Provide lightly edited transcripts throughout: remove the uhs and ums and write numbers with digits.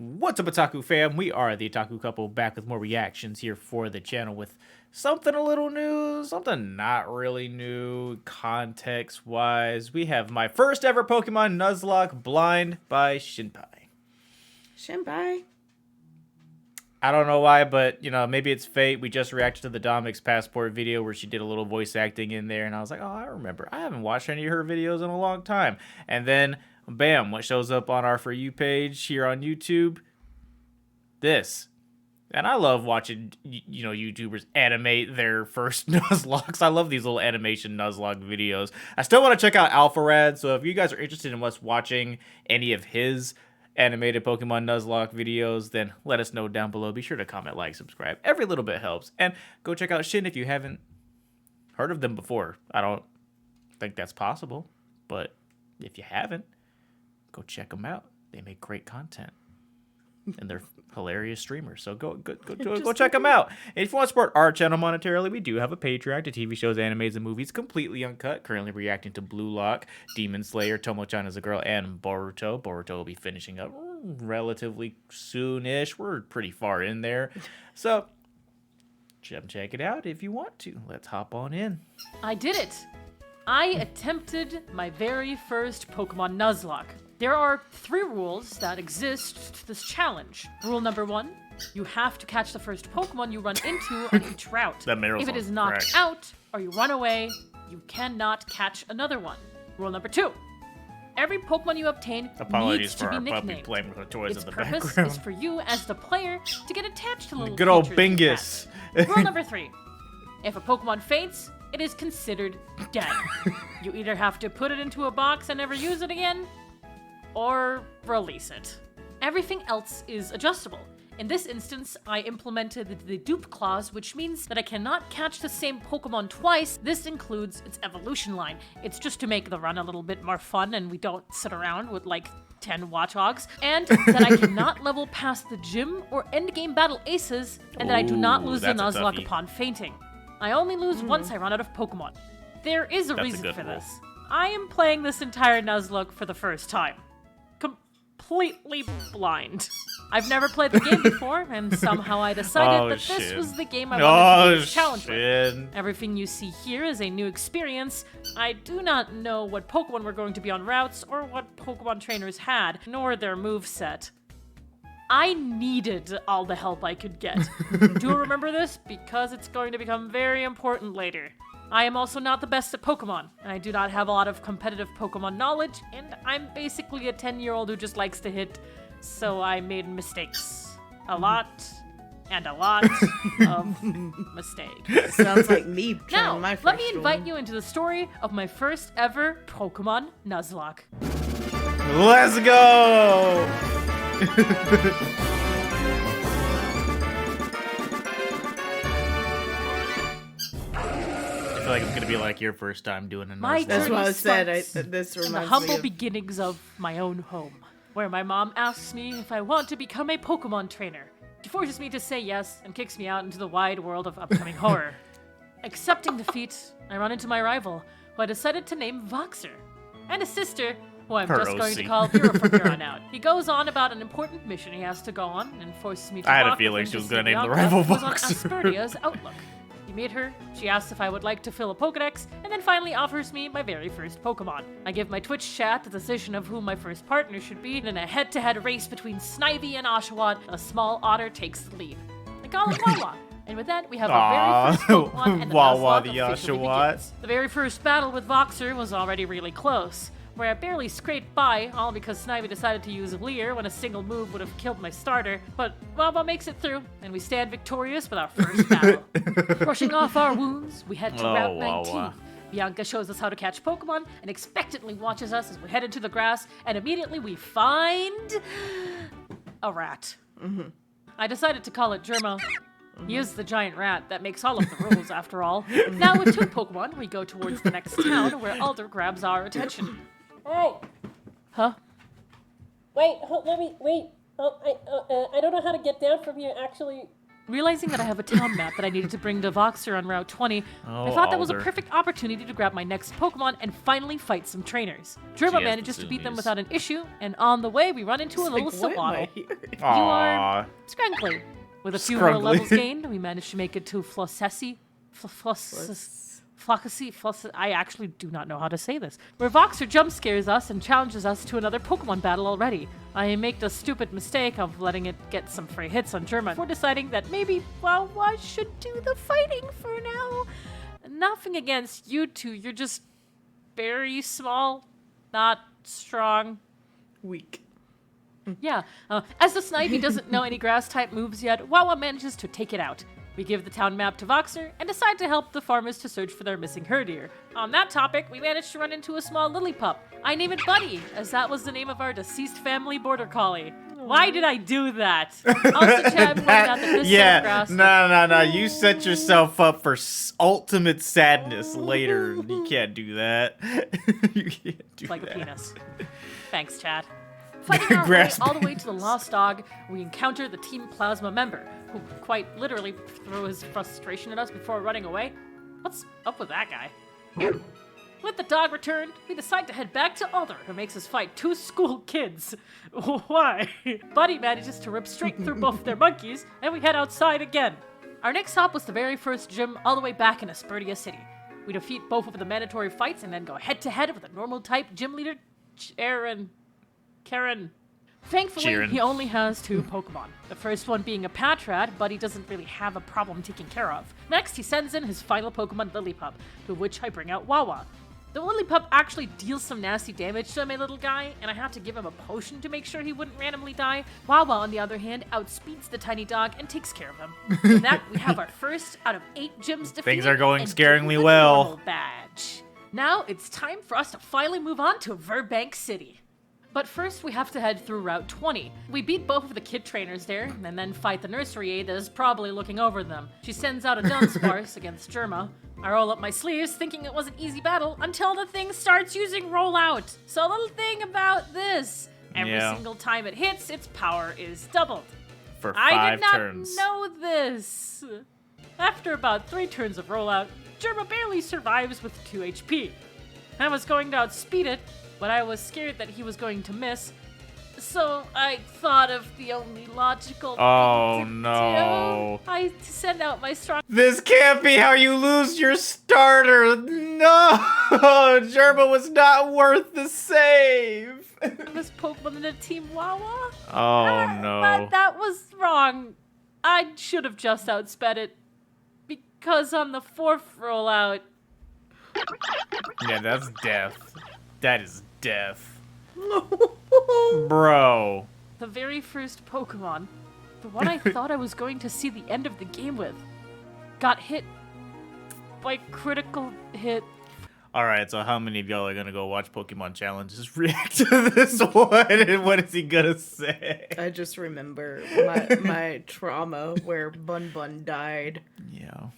What's up, Otaku fam? We are the Otaku Couple, back with more reactions here for the channel with something a little new, something not really new context-wise. We have my first ever Pokemon Nuzlocke Blind by Shenpai. Shenpai? I don't know why, but, you know, maybe it's fate. We just reacted to the Dominic's Passport video where she did a little voice acting in there, and I was like, oh, I remember. I haven't watched any of her videos in a long time. And then, bam, what shows up on our For You page here on YouTube? This. And I love watching, you know, YouTubers animate their first Nuzlocks. I love these little animation Nuzlocke videos. I still want to check out Alpharad, so if you guys are interested in us watching any of his animated Pokemon Nuzlocke videos, then let us know down below. Be sure to comment, like, subscribe. Every little bit helps. And go check out Shin if you haven't heard of them before. I don't think that's possible, but if you haven't, go check them out. They make great content. And they're hilarious streamers, so go check them out. And if you want to support our channel monetarily, we do have a Patreon to TV shows, animes, and movies, completely uncut. Currently reacting to Blue Lock, Demon Slayer, Tomo-chan is a Girl, and Boruto. Boruto will be finishing up relatively soon-ish. We're pretty far in there, so check it out if you want to. Let's hop on in. I did it! I attempted my very first Pokemon Nuzlocke. There are 3 rules that exist to this challenge. Rule number 1, you have to catch the first Pokemon you run into on each route. If it is knocked out or you run away, you cannot catch another one. Rule number 2, every Pokemon you obtain needs to be nicknamed. Playing with the toys Its in the purpose background. is for you as the player to get attached to little Good old creatures you Bingus. pet. Rule number 3, if a Pokemon faints, it is considered dead. You either have to put it into a box and never use it again, or release it. Everything else is adjustable. In this instance, I implemented the dupe clause, which means that I cannot catch the same Pokemon twice. This includes its evolution line. It's just to make the run a little bit more fun and we don't sit around with like 10 Watchhogs. And that I cannot level past the gym or endgame battle aces, and that I do not lose the Nuzlocke upon fainting. I only lose once I run out of Pokemon. There is a reason for this. I am playing this entire Nuzlocke for the first time. Completely blind. I've never played the game before, and somehow I decided that this was the game I wanted to do this challenge with. Everything you see here is a new experience. I do not know what Pokemon were going to be on routes, or what Pokemon trainers had, nor their moveset. I needed all the help I could get. Do remember this, because it's going to become very important later. I am also not the best at Pokemon, and I do not have a lot of competitive Pokemon knowledge, and I'm basically a 10-year-old who just likes to hit, so I made mistakes. A lot of mistakes. Sounds like me trying Now, my first let me invite one. you into the story of my first ever Pokemon Nuzlocke. Let's go! I feel like it's gonna be like your first time doing a Nuzlocke. That's what I said. Starts This in the reminds humble me of... beginnings of my own home, where my mom asks me if I want to become a Pokemon trainer. She forces me to say yes and kicks me out into the wide world of upcoming horror. Accepting defeat, I run into my rival, who I decided to name Voxer, and a sister, who I'm just going to call Vera from here on out. He goes on about an important mission he has to go on and forces me to I had a walk feeling with she him was to gonna see name the Bianca, rival who was on Voxer. Asperdia's Outlook. You meet her, she asks if I would like to fill a Pokedex, and then finally offers me my very first Pokemon. I give my Twitch chat the decision of who my first partner should be, and in a head-to-head race between Snivy and Oshawott, a small otter takes the lead. I call it Wawa. And with that, we have our very first Pokemon, and the Wawa Nuzlocke the officially Oshawott. begins. The very first battle with Voxer was already really close, where I barely scraped by, all because Snivy decided to use Leer when a single move would have killed my starter. But Wawa makes it through, and we stand victorious with our first battle. Brushing off our wounds, we head to Route 19. Wawa. Bianca shows us how to catch Pokemon and expectantly watches us as we head into the grass, and immediately we find a rat. I decided to call it Germo. He is the giant rat that makes all of the rules, after all. Now with 2 Pokemon, we go towards the next town, where Alder grabs our attention. Hey, Huh? wait, let me, wait. I don't know how to get down from here, actually. Realizing that I have a town map that I needed to bring to Voxer on Route 20, I thought that was a perfect opportunity to grab my next Pokemon and finally fight some trainers. Germa manages to beat them without an issue, and on the way we run into a little Swaddle. You are Scrankly. With a few more levels gained, we managed to make it to Flossessi. I actually do not know how to say this. Where Voxer jump scares us and challenges us to another Pokemon battle already. I made the stupid mistake of letting it get some free hits on German before deciding that maybe Wawa should do the fighting for now. Nothing against you two, you're just very small, not strong. Weak. Yeah, as the Snivy doesn't know any grass type moves yet, Wawa manages to take it out. We give the town map to Voxer and decide to help the farmers to search for their missing herdier. On that topic, we managed to run into a small lily pup. I name it Buddy, as that was the name of our deceased family border collie. Why did I do that? Also, Chad pointed out that this grass. No. You set yourself up for ultimate sadness later. You can't do that. You can't do like that. a penis. Thanks, Chad. Fighting our way all the way to the Lost Dog, we encounter the Team Plasma member, who quite literally threw his frustration at us before running away. What's up with that guy? With the dog returned, we decide to head back to Alder, who makes us fight 2 school kids. Why? Buddy manages to rip straight through both their monkeys, and we head outside again. Our next stop was the very first gym all the way back in Aspertia City. We defeat both of the mandatory fights and then go head-to-head with a normal type gym leader, Karen. Thankfully, he only has 2 Pokemon. The first one being a Patrat, but he doesn't really have a problem taking care of. Next, he sends in his final Pokemon, Lillipup, to which I bring out Wawa. The Lillipup actually deals some nasty damage to my little guy, and I have to give him a potion to make sure he wouldn't randomly die. Wawa, on the other hand, outspeeds the tiny dog and takes care of him. With that, we have our first out of 8 gyms defeated. Things are going and scaringly the well. normal badge. Now it's time for us to finally move on to Verbank City. But first, we have to head through Route 20. We beat both of the kid trainers there, and then fight the nursery aide that is probably looking over them. She sends out a Dunsparce against Germa. I roll up my sleeves, thinking it was an easy battle, until the thing starts using Rollout. So a little thing about this. Every single time it hits, its power is doubled. For 5 turns. I did not know this. After about 3 turns of Rollout, Germa barely survives with 2 HP. I was going to outspeed it, but I was scared that he was going to miss, so I thought of the only logical thing to do. I sent out my strong... This can't be how you lose your starter! No! Germa was not worth the save! This Pokemon in the Team Wawa? No. But that was wrong. I should have just outsped it, because on the 4th rollout... Yeah, that's death. That is death. Bro. The very first Pokemon, the one I thought I was going to see the end of the game with, got hit by critical hit. Alright, so how many of y'all are gonna go watch Pokemon Challenges react to this one? And what is he gonna say? I just remember my trauma where Bun Bun died. Yeah.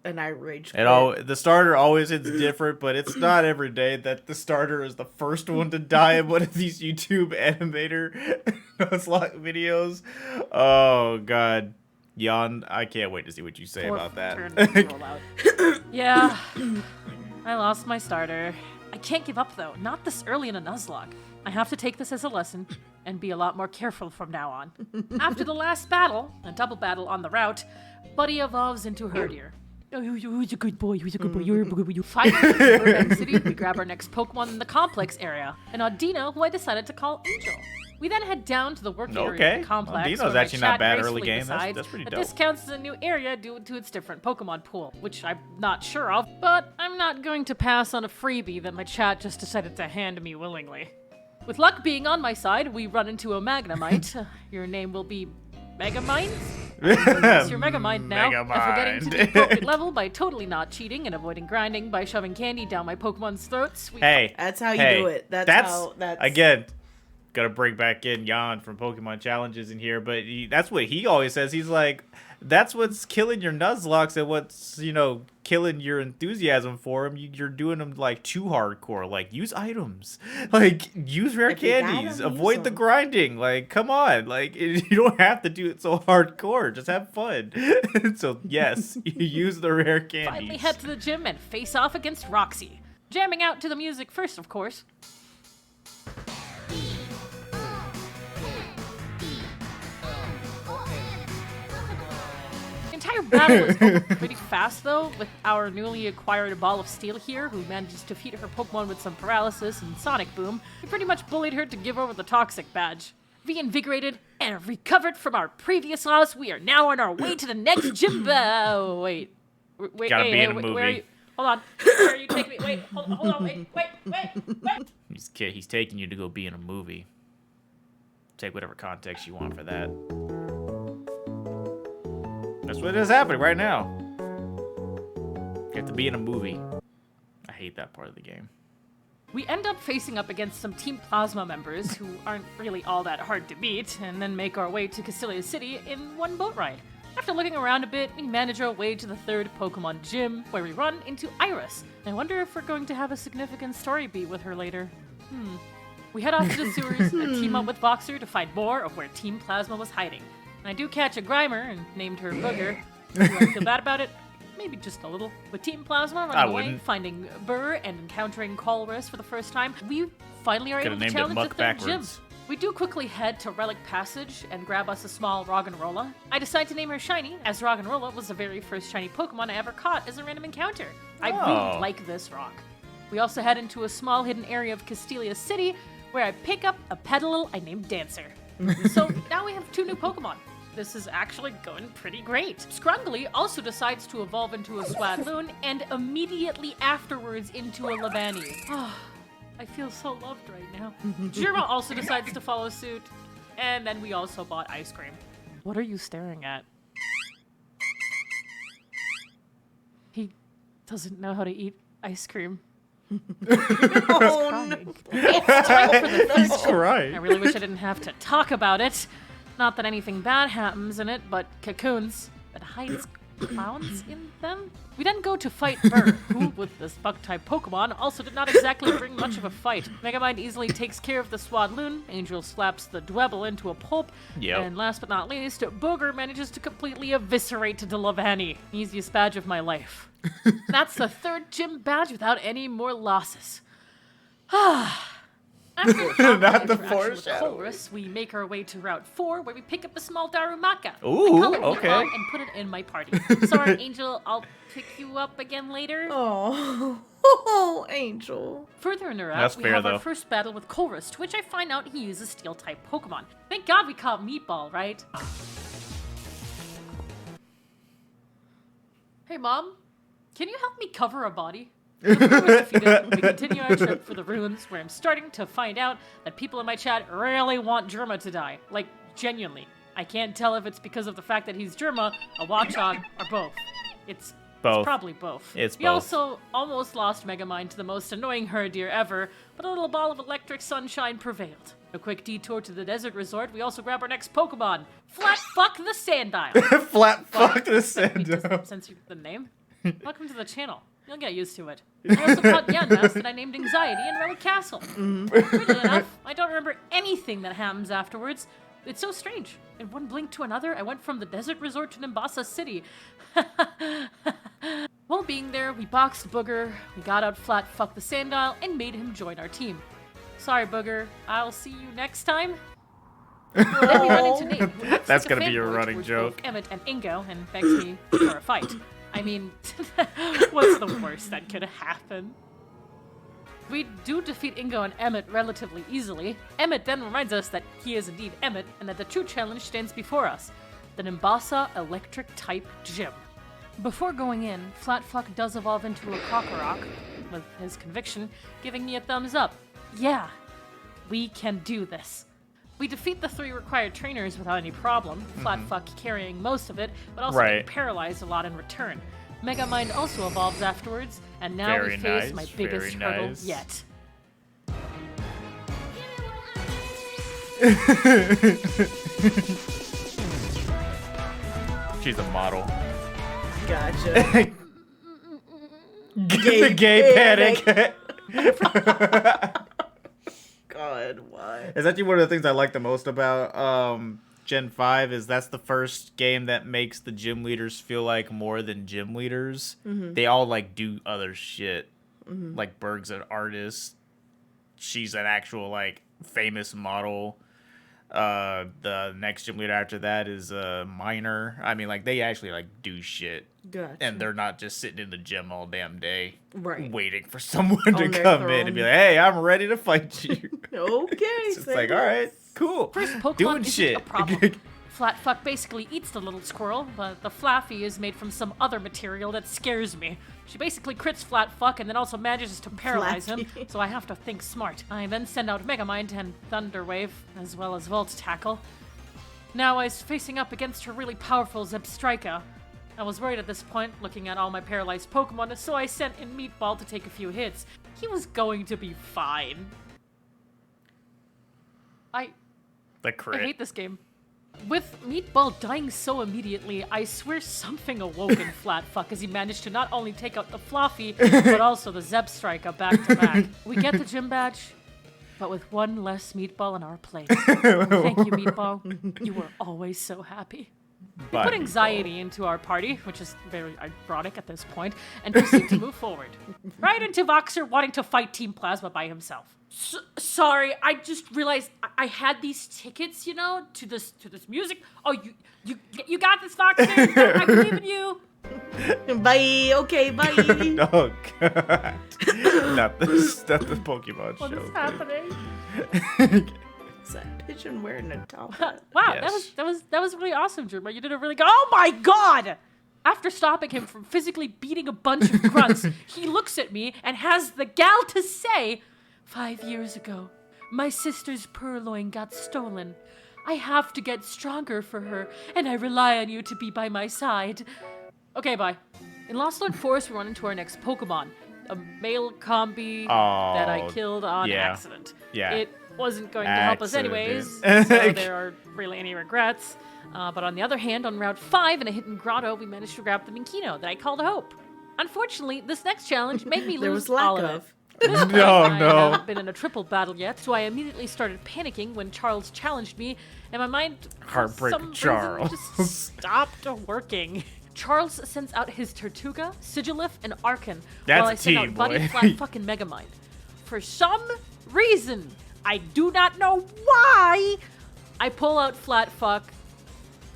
And I rage quit. The starter always hits different, but it's not every day that the starter is the first one to die in one of these YouTube animator Nuzlocke videos. Oh god. Yawn, I can't wait to see what you say about that. Yeah, I lost my starter. I can't give up though, not this early in a Nuzlocke. I have to take this as a lesson and be a lot more careful from now on. After the last battle, a double battle on the route, Buddy evolves into Herdier. Oh, who's a good boy? Who's a good boy? You're a good boy. Finally, in Burbank City, we grab our next Pokemon in the complex area, an Audino who I decided to call Angel. We then head down to the work area of the complex. Audino's where actually not bad early game. That's pretty dope. This counts as a new area due to its different Pokemon pool, which I'm not sure of, but I'm not going to pass on a freebie that my chat just decided to hand me willingly. With luck being on my side, we run into a Magnemite. Your name will be Megamind? It's your Megamind now. Megamind. And for getting to the appropriate level by totally not cheating and avoiding grinding by shoving candy down my Pokemon's throats. That's how you do it. That's how. Again, gotta bring back in Jan from Pokemon Challenges in here, but that's what he always says. He's like, that's what's killing your Nuzlocke and what's, killing your enthusiasm for him. You're doing them like too hardcore. Like, use items. Like, use rare If you got 'em, candies. use Avoid the 'em. grinding. Like, come on. Like, you don't have to do it so hardcore. Just have fun. So, yes, you use the rare candies. Finally head to the gym and face off against Roxy. Jamming out to the music first, of course. The entire battle is over pretty fast, though, with our newly acquired Ball of Steel here, who manages to defeat her Pokemon with some paralysis and Sonic Boom. We pretty much bullied her to give over the Toxic Badge. Reinvigorated and recovered from our previous loss, we are now on our way to the next gym. Wait. Gotta be in a movie. Where are you? Hold on. Where are you taking me? Wait, hold on. Wait. He's taking you to go be in a movie. Take whatever context you want for that. That's what is happening right now. You have to be in a movie. I hate that part of the game. We end up facing up against some Team Plasma members who aren't really all that hard to beat, and then make our way to Castelia City in one boat ride. After looking around a bit, we manage our way to the third Pokemon gym, where we run into Iris. I wonder if we're going to have a significant story beat with her later. We head off to the sewers and team up with Boxer to find more of where Team Plasma was hiding. And I do catch a Grimer and named her Booger. Do I feel bad about it? Maybe just a little. With Team Plasma running away, wouldn't. finding Burr, and encountering Colress for the first time, we finally are Could've able to named it challenge the Muck third gym. backwards. We do quickly head to Relic Passage and grab us a small Roggenrola. I decide to name her Shiny, as Roggenrola was the very first shiny Pokemon I ever caught as a random encounter. I really Oh. like this rock. We also head into a small hidden area of Castelia City, where I pick up a Petalil I named Dancer. So now we have 2 new Pokemon. This is actually going pretty great. Scrungly also decides to evolve into a Swadloon, and immediately afterwards into a Lavani. I feel so loved right now. Jirma also decides to follow suit, and then we also bought ice cream. What are you staring at? He doesn't know how to eat ice cream. Oh, no. It's time for the He's feast. crying. I really wish I didn't have to talk about it. Not that anything bad happens in it, but cocoons that hides clowns in them. We then go to fight Burr, who, with this bug-type Pokemon, also did not exactly bring much of a fight. Megamind easily takes care of the Swadloon, Angel slaps the Dwebble into a pulp, Yep. and last but not least, Booger manages to completely eviscerate Delavani. Easiest badge of my life. That's the 3rd gym badge without any more losses. After Not the interaction with foreshadowing. Colress, we make our way to Route 4, where we pick up a small Darumaka. Ooh, I call it okay. Meatball and put it in my party. Sorry, Angel, I'll pick you up again later. Oh, Angel. Further in the route, That's we fair, have though. our first battle with Colress, to which I find out he uses Steel-type Pokemon. Thank God we caught Meatball, right? Hey, Mom, can you help me cover a body? The Pokemon was defeated, we continue our trip for the ruins, where I'm starting to find out that people in my chat really want Germa to die. Like, genuinely. I can't tell if it's because of the fact that he's Germa, a Watchog, or both. It's Both. probably both. It's we both. also almost lost Megamind to the most annoying herdier ever, but a little ball of electric sunshine prevailed. A quick detour to the desert resort, we also grab our next Pokemon, Flat Fuck the Sandile. Flat fuck the Let me just sand. censor the name. Welcome to the channel. You'll get used to it. I also caught Yanmas that I named Anxiety in Relic Castle. Weirdly enough, I don't remember anything that happens afterwards. It's so strange. In one blink to another, I went from the desert resort to Nimbasa City. While being there, we boxed Booger, we got out Flat Fuck the Sandile, and made him join our team. Sorry, Booger. I'll see you next time. Then we run into Nate, who acts That's like a gonna be your fanboy running towards joke. both Emmett and Ingo, and begs me for a fight. I mean, what's the worst that could happen? We do defeat Ingo and Emmett relatively easily. Emmett then reminds us that he is indeed Emmett, and that the true challenge stands before us, the Nimbasa Electric-type Gym. Before going in, Flatfuck does evolve into a Krokorok, with his conviction giving me a thumbs up. Yeah, we can do this. We defeat the 3 required trainers without any problem, Flatfuck carrying most of it, but also Right. getting paralyzed a lot in return. Megamind also evolves afterwards, and now Very we face nice, my very biggest hurdle nice. yet. She's a model. Gotcha. The gay panic. God, why? It's actually one of the things I like the most about Gen 5 is that's the first game that makes the gym leaders feel like more than gym leaders. They all like do other shit. Like Berg's an artist. She's an actual like famous model. The next gym leader after that is a minor. I mean, like they actually like do shit. Gotcha. And they're not just sitting in the gym all damn day, Right. waiting for someone to On their come in throne. and be like, "Hey, I'm ready to fight you." Okay. It's just say like, all right, less. cool. First, Pokemon Doing isn't shit. a problem. Flatfuck basically eats the little squirrel, but the Flaffy is made from some other material that scares me. She basically crits Flatfuck and then also manages to paralyze him, Flaffy. so I have to think smart. I then send out Megamind and Thunder Wave, as well as Volt Tackle. Now I was facing up against her really powerful Zebstrika. I was worried at this point, looking at all my paralyzed Pokemon, so I sent in Meatball to take a few hits. He was going to be fine. I The crit. hate this game. With Meatball dying so immediately, I swear something awoke in Flatfuck as he managed to not only take out the Fluffy, but also the Zebstrika back to back. We get the gym badge, but with one less Meatball in our plate. Thank you, Meatball. You were always so happy. We Bye, put Meatball. anxiety into our party, which is very ironic at this point, and proceed to move forward. Right into Voxer wanting to fight Team Plasma by himself. Sorry, I just realized I had these tickets, you know, to this music. Oh, you got this, Voxer. I believe in you. Bye. Okay, bye. Oh god. Not the Pokemon What show. is happening? Is that pigeon wearing a top? Wow, Yes. that was really awesome, Jerma. You did a really good. Oh my god! After stopping him from physically beating a bunch of grunts, he looks at me and has the gal to say, 5 years ago, my sister's purloin got stolen. I have to get stronger for her, and I rely on you to be by my side. Okay, bye. In Lost Lord Forest, we run into our next Pokemon, a male combi that I killed on yeah. accident. Yeah. It wasn't going to help us Accident. anyways, so there are really any regrets. But on the other hand, on Route 5 in a hidden grotto, we managed to grab the Minkino that I called Hope. Unfortunately, this next challenge made me There lose was lack all of of. it. At this point, No, I no. haven't been in a triple battle yet, so I immediately started panicking when Charles challenged me, and my mind, for Heartbreak some Charles. reason, just stopped working. Charles sends out his Tortuga, Sigilif, and Arcan, That's while I a send team, out Buddy, boy. Flat, fucking Megamind. For some reason, I do not know why, I pull out Flat Fuck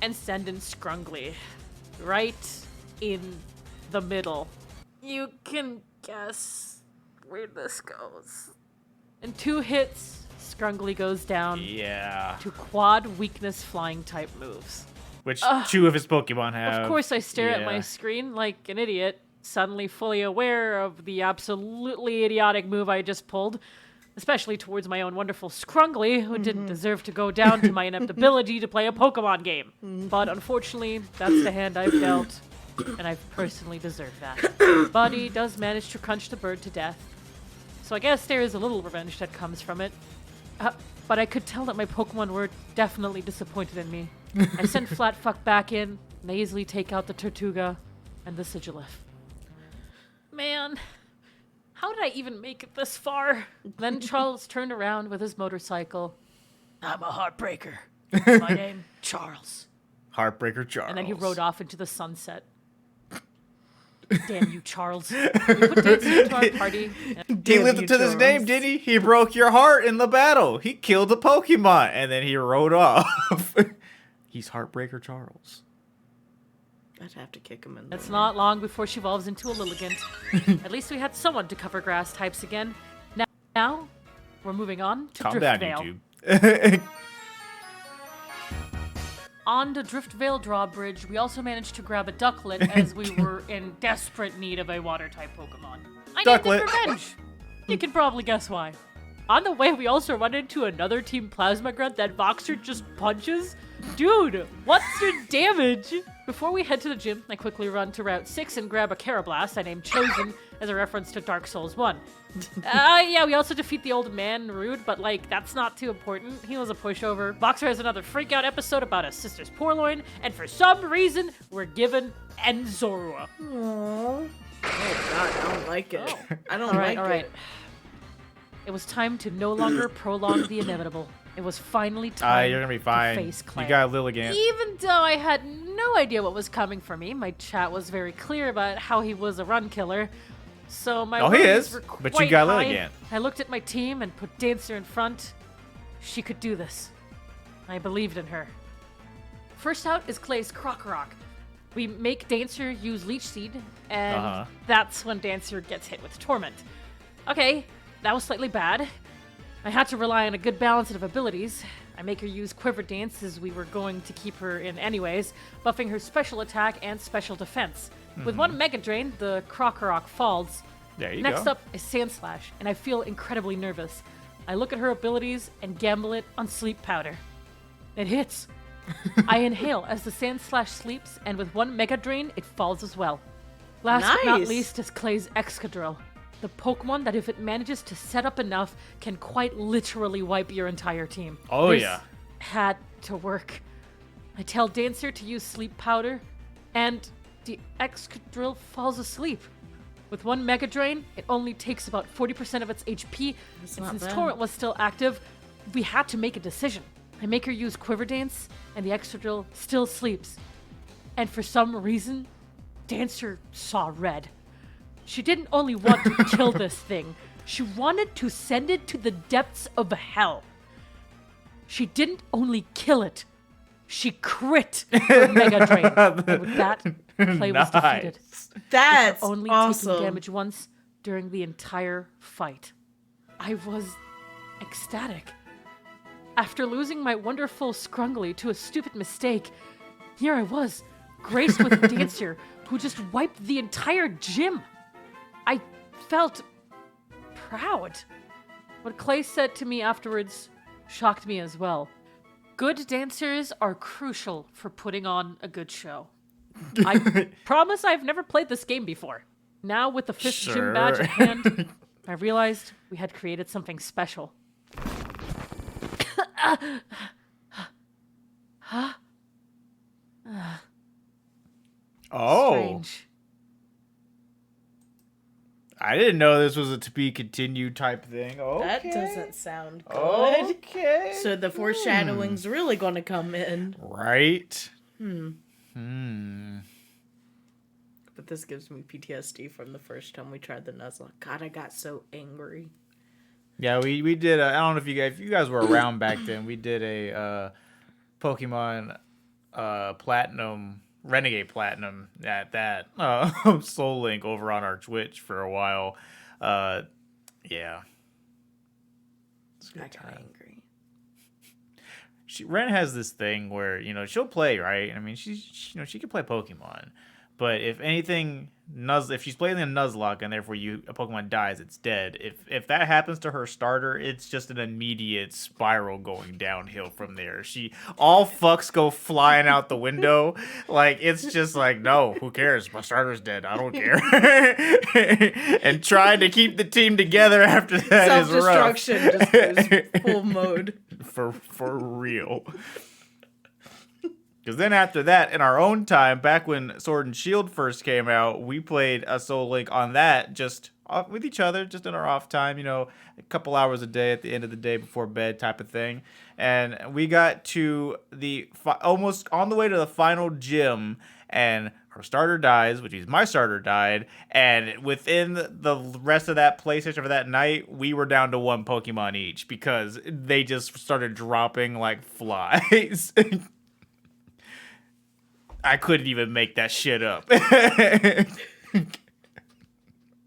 and send in Scrungly. Right in the middle. You can guess where this goes. In 2 hits, Scrungly goes down Yeah. to quad weakness flying type moves. Which 2 of his Pokemon have. Of course, I stare at my yeah. screen like an idiot, suddenly fully aware of the absolutely idiotic move I just pulled, especially towards my own wonderful Scrungly, who didn't deserve to go down to my inept ability to play a Pokemon game. But unfortunately, that's the hand I've dealt, and I've personally deserved that. Buddy does manage to crunch the bird to death, so I guess there is a little revenge that comes from it. But I could tell that my Pokemon were definitely disappointed in me. I sent Flatfuck back in, and I easily take out the Tortuga and the Sigilif. Man, how did I even make it this far? Then Charles turned around with his motorcycle. I'm a heartbreaker. My name, Charles. Heartbreaker Charles. And then he rode off into the sunset. Damn you, Charles. We put Daisy into our party. and- He lived you, up to his Charles. name, did he? He broke your heart in the battle. He killed a Pokemon, and then he rode off. He's Heartbreaker Charles. I'd have to kick him in the It's not long before she evolves into a Lilligant. At least we had someone to cover grass types again. Now we're moving on to Calm down, Driftvale. YouTube. On the Driftvale drawbridge, we also managed to grab a Ducklet as we were in desperate need of a water-type Pokemon. I named Ducklet. it Revenge. You can probably guess why. On the way, we also run into another Team Plasma Grunt that Voxer just punches. Dude, what's your damage? Before we head to the gym, I quickly run to Route 6 and grab a Carablast I named Chosen as a reference to Dark Souls 1. Yeah, we also defeat the old man Rude, but like, that's not too important. He was a pushover. Boxer has another freakout episode about his sister's porloin, and for some reason, we're given Enzorua. Aww. Oh god, I don't like it. Oh. I don't like it. It was time to no longer prolong the inevitable. It was finally time You're gonna be fine. to face Clan. You got Lilligant. Even though I had no idea what was coming for me, my chat was very clear about how he was a run killer. So my He worries is, were but quite you got high. Lilligant. I looked at my team and put Dancer in front. She could do this. I believed in her. First out is Clay's Croc. We make Dancer use Leech Seed, and that's when Dancer gets hit with Torment. Okay, that was slightly bad. I had to rely on a good balance of abilities. I make her use Quiver Dance as we were going to keep her in anyways, buffing her special attack and special defense. With one Mega Drain, the Croc falls. There you Next go. up is Sand Slash, and I feel incredibly nervous. I look at her abilities and gamble it on Sleep Powder. It hits. I inhale as the Sand Slash sleeps, and with one Mega Drain, it falls as well. Last but not Nice. least is Clay's Excadrill, the Pokemon that if it manages to set up enough, can quite literally wipe your entire team. Oh, This yeah. had to work. I tell Dancer to use Sleep Powder, and the Excadrill falls asleep. With one Mega Drain, it only takes about 40% of its HP, That's and not since bad. Torrent was still active, we had to make a decision. I make her use Quiver Dance, and the Excadrill still sleeps. And for some reason, Dancer saw red. She didn't only want to kill this thing, she wanted to send it to the depths of hell. She didn't only kill it, she crit her Mega Drain. And with that, Clay was defeated. That's Only awesome. taking damage once during the entire fight. I was ecstatic. After losing my wonderful Scrungly to a stupid mistake, here I was, graced with a Dancer who just wiped the entire gym. I felt proud. What Clay said to me afterwards shocked me as well. Good dancers are crucial for putting on a good show. I promise I've never played this game before. Now, with the 5th gym badge at hand, I realized we had created something special. Oh, Strange. I didn't know this was a to be continued type thing. Okay. That doesn't sound good. Okay. So the foreshadowing's really gonna come in. Right. But this gives me PTSD from the first time we tried the Nuzlocke. God, I got so angry. Yeah, we did. I don't know if you guys were around back then. We did a Pokemon Platinum, Renegade Platinum at that Soul Link over on our Twitch for a while. Yeah. It's a I good got time. angry. Ren has this thing where she'll play, right? I mean, she can play Pokemon, but if anything, if she's playing a Nuzlocke and therefore a Pokemon dies, it's dead. If that happens to her starter, it's just an immediate spiral going downhill from there. All fucks go flying out the window. Like, it's just like, no, who cares? My starter's dead. I don't care. And trying to keep the team together after that is rough. Self-destruction just goes full mode. For real. Because then after that, in our own time, back when Sword and Shield first came out, we played a Soul Link on that just with each other, just in our off time, a couple hours a day at the end of the day before bed type of thing. And we got to almost on the way to the final gym, and her starter dies, which means my starter died. And within the rest of that PlayStation for that night, we were down to one Pokemon each because they just started dropping like flies. I couldn't even make that shit up.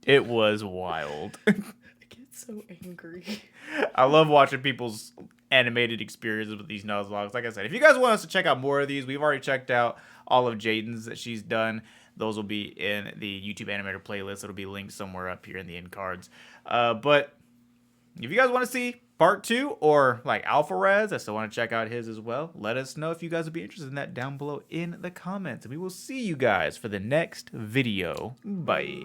It was wild. I get so angry. I love watching people's animated experiences with these Nuzlocke. Like I said, if you guys want us to check out more of these, we've already checked out all of Jaden's that she's done. Those will be in the YouTube Animator playlist. It'll be linked somewhere up here in the end cards. But if you guys want to see part 2 or like Alpha Res, I still want to check out his as well. Let us know if you guys would be interested in that down below in the comments. And we will see you guys for the next video. Bye.